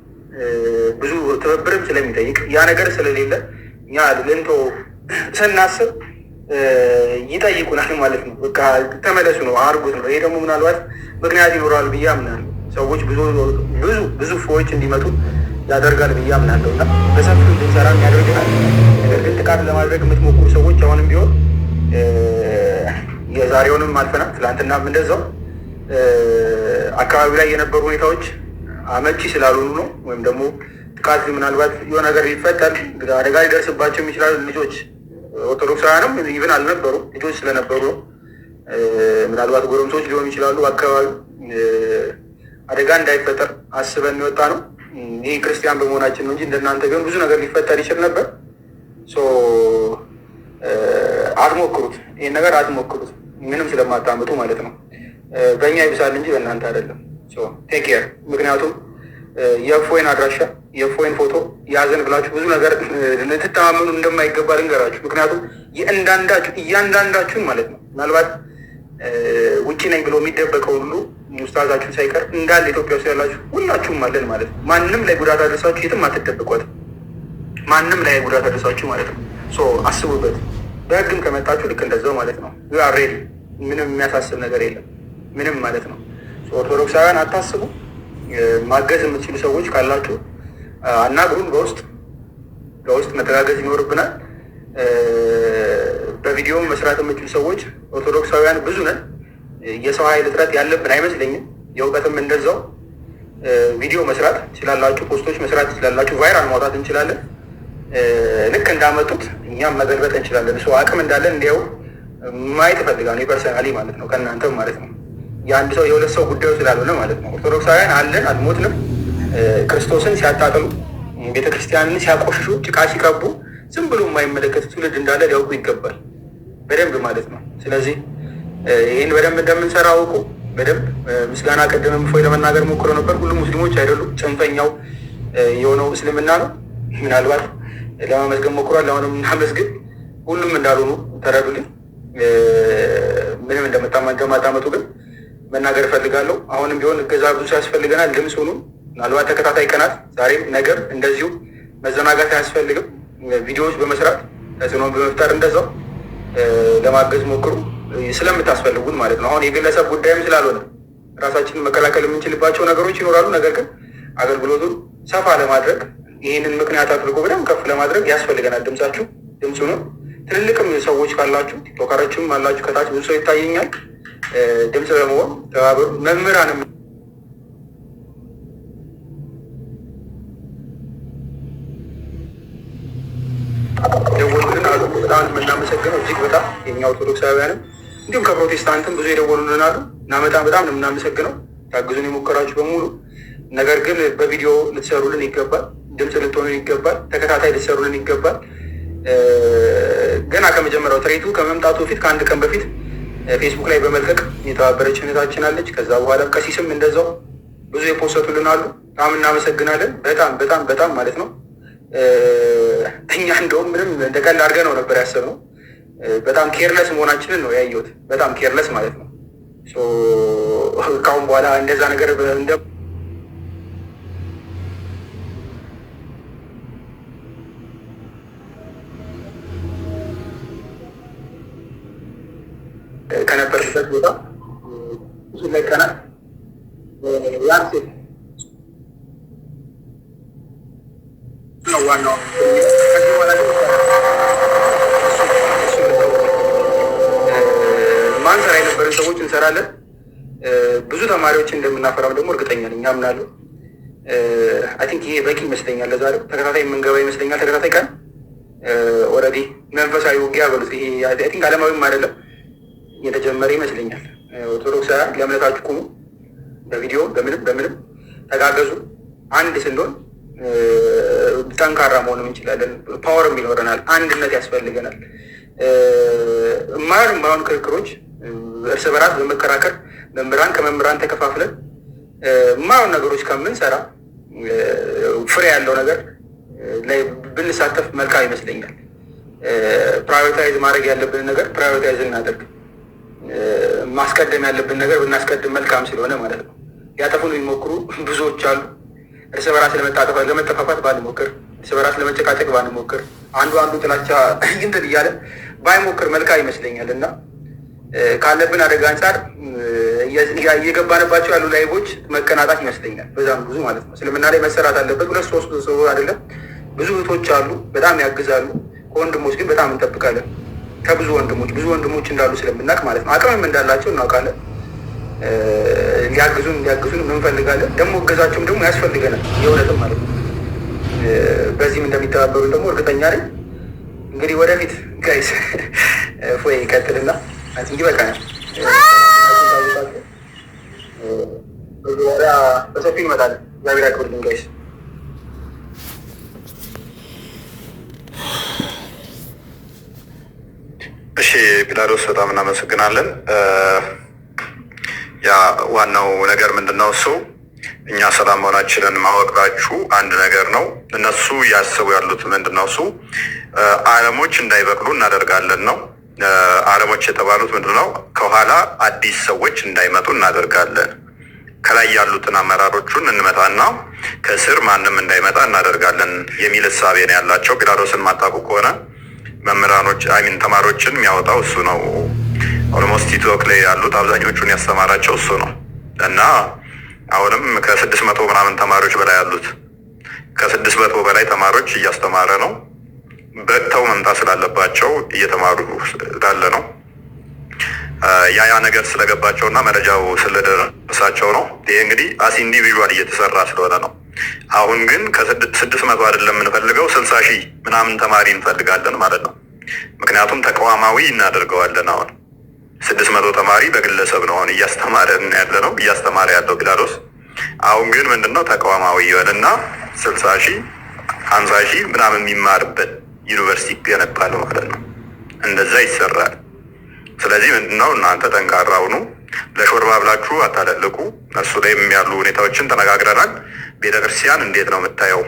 ብዙ ትብብርም ስለሚጠይቅ ያ ነገር ስለሌለ እኛ ልንቶ ስናስብ ይጠይቁናል ማለት ነው። በቃ ተመለሱ ነው፣ አርጉት ነው። ይሄ ደግሞ ምናልባት ምክንያት ይኖራል ብዬ አምናለሁ። ሰዎች ብዙ ፎዎች እንዲመጡ ያደርጋል ብዬ አምናለሁ እና በሰፊው እንድንሰራ ያደርገናል። ነገር ግን ጥቃት ለማድረግ የምትሞክሩ ሰዎች አሁንም ቢሆን የዛሬውንም አልፈናል። ትላንትናም እንደዛው አካባቢ ላይ የነበሩ ሁኔታዎች አመቺ ስላልሆኑ ነው። ወይም ደግሞ ጥቃት ምናልባት የሆነ ነገር ሊፈጠር አደጋ ሊደርስባቸው የሚችላሉ ልጆች ኦርቶዶክሳውያንም ይብን አልነበሩ ልጆች ስለነበሩ ነው። ምናልባት ጎረምሶች ሊሆኑ ይችላሉ። አካባቢ አደጋ እንዳይፈጠር አስበን የሚወጣ ነው። ይህ ክርስቲያን በመሆናችን ነው እንጂ እንደናንተ ቢሆን ብዙ ነገር ሊፈጠር ይችል ነበር። አትሞክሩት፣ ይህን ነገር አትሞክሩት፣ ምንም ስለማታመጡ ማለት ነው። በእኛ ይብሳል እንጂ በእናንተ አይደለም። ቴክ ኬር። ምክንያቱም የእፎይን አድራሻ የእፎይን ፎቶ ያዘን ብላችሁ ብዙ ነገር ልትተማመኑ እንደማይገባ ልንገራችሁ። ምክንያቱም እያንዳንዳችሁን ማለት ነው ምናልባት ውጭ ነኝ ብሎ የሚደበቀው ሁሉ ውስታዛችሁ ሳይቀር እንዳለ ኢትዮጵያ ውስጥ ያላችሁ ሁላችሁም አለን ማለት ነው። ማንም ላይ ጉዳት አድርሳችሁ የትም አትደብቋት። ማንም ላይ ጉዳት አድርሳችሁ ማለት ነው። አስቡበት። በህግም ከመጣችሁ ልክ እንደዛው ማለት ነው። ሬዲ ምንም የሚያሳስብ ነገር የለም ምንም ማለት ነው። ኦርቶዶክሳውያን አታስቡ። ማገዝ የምትችሉ ሰዎች ካላችሁ አናግሩን። በውስጥ መተጋገዝ ይኖርብናል። በቪዲዮም መስራት የምትችሉ ሰዎች ኦርቶዶክሳውያን ብዙ ነን። የሰው ኃይል እጥረት ያለብን አይመስለኝም። የእውቀትም እንደዛው ቪዲዮ መስራት ትችላላችሁ፣ ፖስቶች መስራት ትችላላችሁ፣ ቫይራል ማውጣት እንችላለን። ልክ እንዳመጡት እኛም መገልበጥ እንችላለን። ሰው አቅም እንዳለን እንዲያው ማየት እፈልጋለሁ ፐርሰናሊ ማለት ነው፣ ከእናንተም ማለት ነው። የአንድ ሰው የሁለት ሰው ጉዳዩ ስላልሆነ ማለት ነው። ኦርቶዶክሳውያን አለን፣ አልሞትንም። ክርስቶስን ሲያጣጥሉ፣ ቤተክርስቲያንን ሲያቆሽሹ፣ ጭቃ ሲቀቡ ዝም ብሎ የማይመለከት ትውልድ እንዳለ ሊያውቁ ይገባል በደንብ ማለት ነው። ስለዚህ ይህን በደንብ እንደምንሰራ አውቁ። በደንብ ምስጋና ቀደም እፎይ ለመናገር ሞክሮ ነበር። ሁሉም ሙስሊሞች አይደሉም። ጽንፈኛው የሆነው እስልምና ነው። ምናልባት ለማመስገን ሞክሯል። ለአሁንም እናመስግን። ሁሉም እንዳልሆኑ ተረዱልኝ። ምንም እንደማታመጡ ግን መናገር እፈልጋለሁ። አሁንም ቢሆን እገዛ ብዙ ያስፈልገናል። ድምፅ ሁኑ። ምናልባት ተከታታይ ቀናት ዛሬም ነገር እንደዚሁ መዘናጋት አያስፈልግም። ቪዲዮዎች በመስራት ተጽዕኖን በመፍጠር እንደዛው ለማገዝ ሞክሩ ስለምታስፈልጉን ማለት ነው። አሁን የግለሰብ ጉዳይም ስላልሆነ ራሳችንን መከላከል የምንችልባቸው ነገሮች ይኖራሉ። ነገር ግን አገልግሎቱን ሰፋ ለማድረግ ይህንን ምክንያት አድርጎ በደንብ ከፍ ለማድረግ ያስፈልገናል። ድምፃችሁ ድምፁ ነው። ትልልቅም ሰዎች ካላችሁ ቲክቶከሮችም አላችሁ ከታች ብዙ ሰው ይታየኛል። ድምፅ በመሆን ተባበሩ። መምህራንም ደወሉልን አሉ። በጣም የምናመሰግነው እጅግ በጣም የኛ ኦርቶዶክሳውያንም እንዲሁም ከፕሮቴስታንትም ብዙ የደወሉልን አሉ እና በጣም ነው የምናመሰግነው ታግዙን የሞከራችሁ በሙሉ። ነገር ግን በቪዲዮ ልትሰሩልን ይገባል። ድምፅ ልትሆኑን ይገባል። ተከታታይ ልትሰሩልን ይገባል። ገና ከመጀመሪያው ትሬቱ ከመምጣቱ በፊት ከአንድ ቀን በፊት ፌስቡክ ላይ በመልቀቅ የተባበረች እህታችን አለች። ከዛ በኋላ ቀሲስም እንደዛው ብዙ የፖሰቱልን አሉ። በጣም እናመሰግናለን። በጣም ማለት ነው። እኛ እንደውም ምንም እንደ ቀልድ አድርገን ነው ነበር ያሰብነው። በጣም ኬርለስ መሆናችንን ነው ያየሁት። በጣም ኬርለስ ማለት ነው። ካሁን በኋላ እንደዛ ነገር ከነበርበት ቦታ ብዙ ለቀናል ያንስ ነው ዋናው። ማንሰራ የነበረን ሰዎች እንሰራለን። ብዙ ተማሪዎችን እንደምናፈራም ደግሞ እርግጠኛ ነኝ፣ አምናለሁ። አይ ቲንክ ይሄ በቂ ይመስለኛል። ለዛሬው ተከታታይ የምንገባ ይመስለኛል። ተከታታይ ቀን ኦልሬዲ መንፈሳዊ ውጊያ በሉት። ይሄ አይ ቲንክ ዓለማዊም አይደለም እየተጀመረ ይመስለኛል። ኦርቶዶክሳውያን ለእምነታችሁ ቁሙ። በቪዲዮ በምንም ተጋገዙ። አንድ ስንሆን ጠንካራ መሆንም እንችላለን። ፓወርም ይኖረናል። አንድነት ያስፈልገናል። የማይሆን ክርክሮች እርስ በራስ በመከራከር መምህራን ከመምህራን ተከፋፍለን የማይሆን ነገሮች ከምንሰራ ፍሬ ያለው ነገር ላይ ብንሳተፍ መልካም ይመስለኛል። ፕራዮሪታይዝ ማድረግ ያለብን ነገር ፕራዮሪታይዝ እናደርግ። ማስቀደም ያለብን ነገር ብናስቀድም መልካም ስለሆነ ማለት ነው። ሊያጠፉን የሚሞክሩ ብዙዎች አሉ። እርስ በራስ ለመጠፋፋት ባንሞክር፣ እርስ በራስ ለመጨቃጨቅ ባንሞክር፣ አንዱ ጥላቻ እንትን እያለ ባይሞክር መልካም ይመስለኛል እና ካለብን አደጋ አንጻር እየገባንባቸው ያሉ ላይቦች መቀናጣት ይመስለኛል። በዛም ብዙ ማለት ነው እስልምና ላይ መሰራት አለበት። 2-3 ሰው አይደለም ብዙ እህቶች አሉ፣ በጣም ያግዛሉ። ከወንድሞች ግን በጣም እንጠብቃለን። ከብዙ ወንድሞች እንዳሉ ስለምናውቅ ማለት ነው። አቅምም እንዳላቸው እናውቃለን። ሊያግዙን እንፈልጋለን። ደግሞ እገዛቸውም ደግሞ ያስፈልገናል የእውነትም ማለት ነው። በዚህም እንደሚተባበሩ ደግሞ እርግጠኛ ነኝ። እንግዲህ ወደፊት ጋይስ ፎይ ይቀጥልና ይበቃናል። በሰፊው እንመጣለን። እግዚአብሔር ያክብርልን ጋይስ። እሺ ፒላዶስ በጣም እናመሰግናለን። ያ ዋናው ነገር ምንድነው? እሱ እኛ ሰላም መሆናችንን ማወቃችሁ አንድ ነገር ነው። እነሱ እያሰቡ ያሉት ምንድነው? እሱ ዓለሞች እንዳይበቅሉ እናደርጋለን ነው። ዓለሞች የተባሉት ምንድነው? ከኋላ አዲስ ሰዎች እንዳይመጡ እናደርጋለን። ከላይ ያሉትን አመራሮቹን እንመታና ከስር ማንም እንዳይመጣ እናደርጋለን የሚል እሳቤ ነው ያላቸው። ፒላዶስን ማጣቁ ከሆነ መምህራኖች ተማሪዎችን የሚያወጣው እሱ ነው። ኦልሞስት ቲክቶክ ላይ ያሉት አብዛኞቹን ያስተማራቸው እሱ ነው እና አሁንም ከ600 ምናምን ተማሪዎች በላይ ያሉት ከ600 በላይ ተማሪዎች እያስተማረ ነው። በተው መምጣት ስላለባቸው እየተማሩ ስላለ ነው። ያ ነገር ስለገባቸውና መረጃው ስለደረሳቸው ነው። ይሄ እንግዲህ አስ ኢንዲቪዥዋል እየተሰራ ስለሆነ ነው። አሁን ግን ከ600 አይደለም የምንፈልገው 60,000 ምናምን ተማሪ እንፈልጋለን ማለት ነው። ምክንያቱም ተቋማዊ እናደርገዋለን። አሁን 600 ተማሪ በግለሰብ ነው አሁን እያስተማረ ያለው ፒላዶስ። አሁን ግን ምንድነው ተቋማዊ ይሆንና 60,000 50,000 ምናምን የሚማርበት ዩኒቨርሲቲ ይገነባል ማለት ነው። እንደዛ ይሰራል። ስለዚህ ምንድነው እናንተ ጠንካራ ሁኑ፣ ለሾርባ ብላችሁ አታለልቁ። እሱ ላይ ያሉ ሁኔታዎችን ተነጋግረናል። ቤተክርስቲያን እንዴት ነው የምታየው?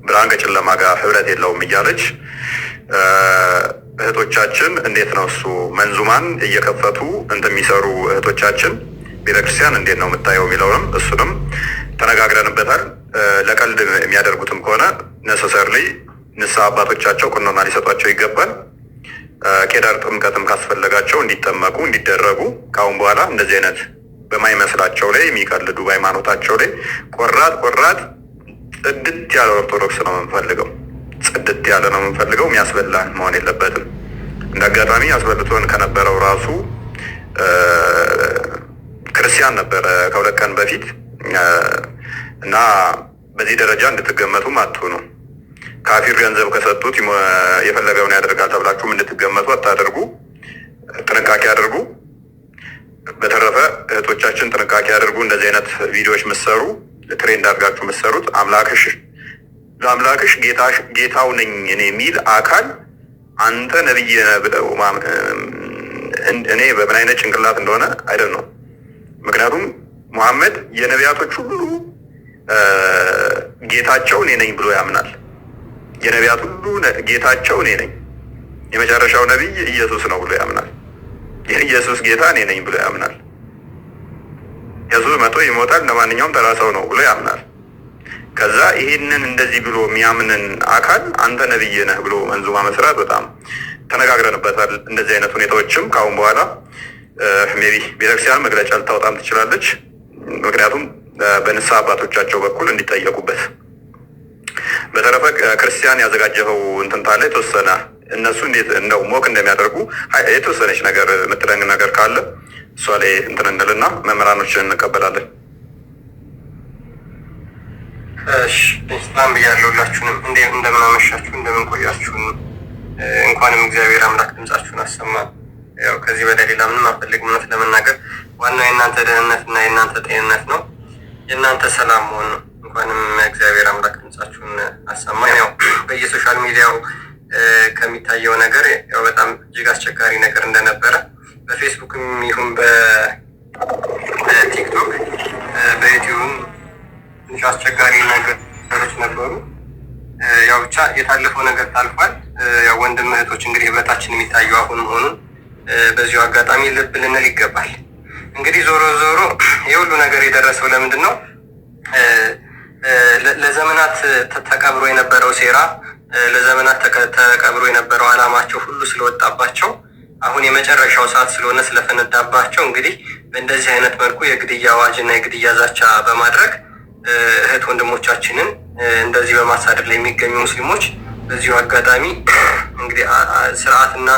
ብርሃን ከጨለማ ጋር ህብረት የለውም እያለች እህቶቻችን እንዴት ነው እሱ መንዙማን እየከፈቱ እንደሚሰሩ እህቶቻችን ቤተክርስቲያን እንዴት ነው የምታየው የሚለውንም እሱንም ተነጋግረንበታል። ለቀልድ የሚያደርጉትም ከሆነ ነሰሰርሊ ንስሐ አባቶቻቸው ቁኖና ሊሰጧቸው ይገባል። ቄዳር ጥምቀትም ካስፈለጋቸው እንዲጠመቁ እንዲደረጉ ከአሁን በኋላ እንደዚህ አይነት በማይመስላቸው ላይ የሚቀልዱ በሃይማኖታቸው ላይ ቆራጥ ጽድት ያለ ኦርቶዶክስ ነው የምንፈልገው። ጽድት ያለ ነው የምንፈልገው። የሚያስበላን መሆን የለበትም። እንደ አጋጣሚ አስበልቶን ከነበረው ራሱ ክርስቲያን ነበረ ከ2 ቀን በፊት እና በዚህ ደረጃ እንድትገመቱም አትሁኑ። ካፊር ገንዘብ ከሰጡት የፈለገውን ያደርጋል ተብላችሁም እንድትገመቱ አታደርጉ። ጥንቃቄ አድርጉ። በተረፈ እህቶቻችን ጥንቃቄ አድርጉ። እንደዚህ አይነት ቪዲዮዎች ምሰሩ ትሬንድ አድርጋችሁ ምሰሩት ለአምላክሽ ጌታው ነኝ እኔ የሚል አካል አንተ ነብይ ነህ ብለው እኔ በምን አይነት ጭንቅላት እንደሆነ አይደል ነው። ምክንያቱም ሙሐመድ የነቢያቶች ሁሉ ጌታቸው እኔ ነኝ ብሎ ያምናል። የነቢያት ሁሉ ጌታቸው እኔ ነኝ፣ የመጨረሻው ነቢይ ኢየሱስ ነው ብሎ ያምናል። የኢየሱስ ጌታ እኔ ነኝ ብሎ ያምናል። ኢየሱስ መጥቶ ይሞታል ለማንኛውም ተራ ሰው ነው ብሎ ያምናል። ከዛ ይሄንን እንደዚህ ብሎ የሚያምንን አካል አንተ ነብይ ነህ ብሎ መንዙማ መስራት በጣም ተነጋግረንበታል። እንደዚህ አይነት ሁኔታዎችም ከአሁን በኋላ ሜቢ ቤተክርስቲያን መግለጫ ልታወጣም ትችላለች። ምክንያቱም በንስሐ አባቶቻቸው በኩል እንዲጠየቁበት። በተረፈ ክርስቲያን ያዘጋጀኸው እንትን ታለ የተወሰነ እነሱ እንዴት እንደው ሞክ እንደሚያደርጉ የተወሰነች ነገር የምትለኝ ነገር ካለ እሷ ላይ እንትን እንልና መምህራኖችን እንቀበላለን። እሺ ሰላም ብያለሁ ሁላችሁንም። እንደምን አመሻችሁ፣ እንደምን ቆያችሁን። እንኳንም እግዚአብሔር አምላክ ድምጻችሁን አሰማ። ያው ከዚህ በላይ ሌላ ምንም አልፈልግም። እውነት ለመናገር ዋናው የእናንተ ደህንነትና የእናንተ ጤንነት ነው፣ የእናንተ ሰላም መሆን ነው። እንኳንም እግዚአብሔር አምላክ ድምጻችሁን አሰማ። ያው በየሶሻል ሚዲያው ከሚታየው ነገር ያው በጣም እጅግ አስቸጋሪ ነገር እንደነበረ በፌስቡክም ይሁን በቲክቶክ በዩቲዩብ ትንሽ አስቸጋሪ ነገሮች ነበሩ። ያው ብቻ የታለፈው ነገር ታልፏል። ያው ወንድም እህቶች እንግዲህ ህብረታችን የሚታየው አሁን መሆኑን በዚሁ አጋጣሚ ልብ ልንል ይገባል። እንግዲህ ዞሮ የሁሉ ነገር የደረሰው ለምንድን ነው? ለዘመናት ተቀብሮ የነበረው ሴራ፣ ለዘመናት ተቀብሮ የነበረው አላማቸው ሁሉ ስለወጣባቸው አሁን የመጨረሻው ሰዓት ስለሆነ ስለፈነዳባቸው እንግዲህ በእንደዚህ አይነት መልኩ የግድያ አዋጅና የግድያ ዛቻ በማድረግ እህት ወንድሞቻችንን እንደዚህ በማሳደድ ላይ የሚገኙ ሙስሊሞች በዚሁ አጋጣሚ እንግዲህ ስርዓትና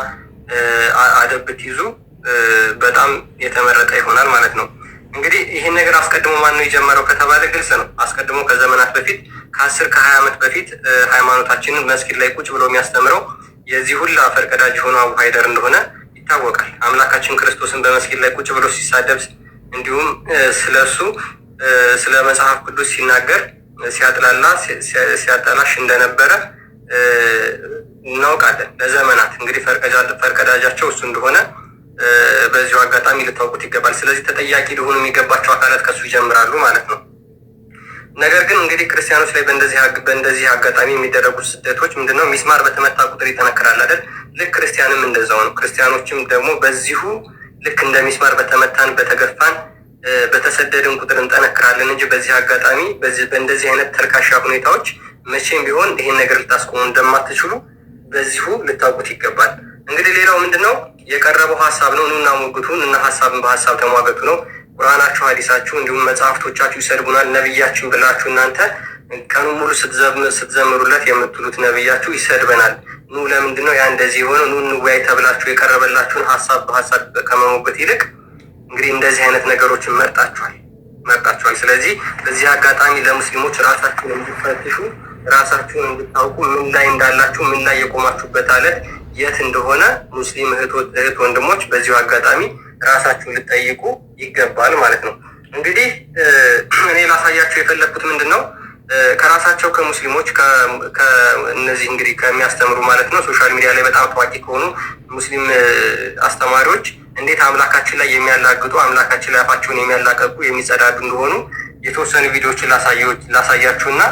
አደብ ብትይዙ በጣም የተመረጠ ይሆናል ማለት ነው። እንግዲህ ይህን ነገር አስቀድሞ ማን ነው የጀመረው ከተባለ ግልጽ ነው። አስቀድሞ ከዘመናት በፊት ከ10 ከ20 ዓመት በፊት ሃይማኖታችንን መስጊድ ላይ ቁጭ ብሎ የሚያስተምረው የዚህ ሁላ ፈርቀዳጅ የሆነው አቡ ሀይደር እንደሆነ ይታወቃል። አምላካችን ክርስቶስን በመስጊድ ላይ ቁጭ ብሎ ሲሳደብ እንዲሁም ስለሱ ስለ መጽሐፍ ቅዱስ ሲናገር ሲያጥላላ ሲያጠላሽ እንደነበረ እናውቃለን። ለዘመናት እንግዲህ ፈርቀዳጃቸው እሱ እንደሆነ በዚሁ አጋጣሚ ልታውቁት ይገባል። ስለዚህ ተጠያቂ ሊሆኑ የሚገባቸው አካላት ከሱ ይጀምራሉ ማለት ነው። ነገር ግን እንግዲህ ክርስቲያኖች ላይ በእንደዚህ አጋጣሚ የሚደረጉት ስደቶች ምንድነው? ሚስማር በተመታ ቁጥር ይጠነክራል አይደል? ልክ ክርስቲያንም እንደዛው ነው። ክርስቲያኖችም ደግሞ በዚሁ ልክ እንደ ሚስማር በተመታን በተገፋን በተሰደድን ቁጥር እንጠነክራለን እንጂ በዚህ አጋጣሚ በእንደዚህ አይነት ተልካሻ ሁኔታዎች መቼም ቢሆን ይህን ነገር ልታስቆሙ እንደማትችሉ በዚሁ ልታውቁት ይገባል። እንግዲህ ሌላው ምንድነው? የቀረበው ሀሳብ ነው። ኑና ሞግቱን እና ሀሳብን በሀሳብ ተሟገቱ ነው። ቁርአናችሁ፣ ሀዲሳችሁ እንዲሁም መጽሐፍቶቻችሁ ይሰድቡናል። ነብያችን ብላችሁ እናንተ ቀኑ ሙሉ ስትዘምሩለት የምትሉት ነብያችሁ ይሰድበናል። ኑ ለምንድነው ያ እንደዚህ የሆነው? ኑ እንወያይ ተብላችሁ የቀረበላችሁን ሀሳብ በሀሳብ ከመሞገት ይልቅ እንግዲህ እንደዚህ አይነት ነገሮችን መርጣችኋል። ስለዚህ በዚህ አጋጣሚ ለሙስሊሞች ራሳችሁን እንድትፈትሹ ራሳችሁን እንድታውቁ ምን ላይ እንዳላችሁ ምን ላይ የቆማችሁበት አለት የት እንደሆነ ሙስሊም እህት ወንድሞች በዚሁ አጋጣሚ ራሳችሁን ልትጠይቁ ይገባል ማለት ነው። እንግዲህ እኔ ላሳያችሁ የፈለኩት ምንድነው ከራሳቸው ከሙስሊሞች ከእነዚህ እንግዲህ ከሚያስተምሩ ማለት ነው ሶሻል ሚዲያ ላይ በጣም ታዋቂ ከሆኑ ሙስሊም አስተማሪዎች እንዴት አምላካችን ላይ የሚያላግጡ አምላካችን ላይ አፋቸውን የሚያላቀቁ የሚጸዳዱ እንደሆኑ የተወሰኑ ቪዲዮዎችን ላሳያችሁና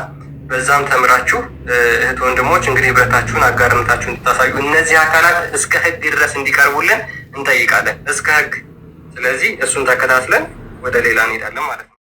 በዛም ተምራችሁ እህት ወንድሞች እንግዲህ ህብረታችሁን አጋርነታችሁን እንድታሳዩ እነዚህ አካላት እስከ ህግ ድረስ እንዲቀርቡልን እንጠይቃለን። እስከ ህግ። ስለዚህ እሱን ተከታትለን ወደ ሌላ እንሄዳለን ማለት ነው።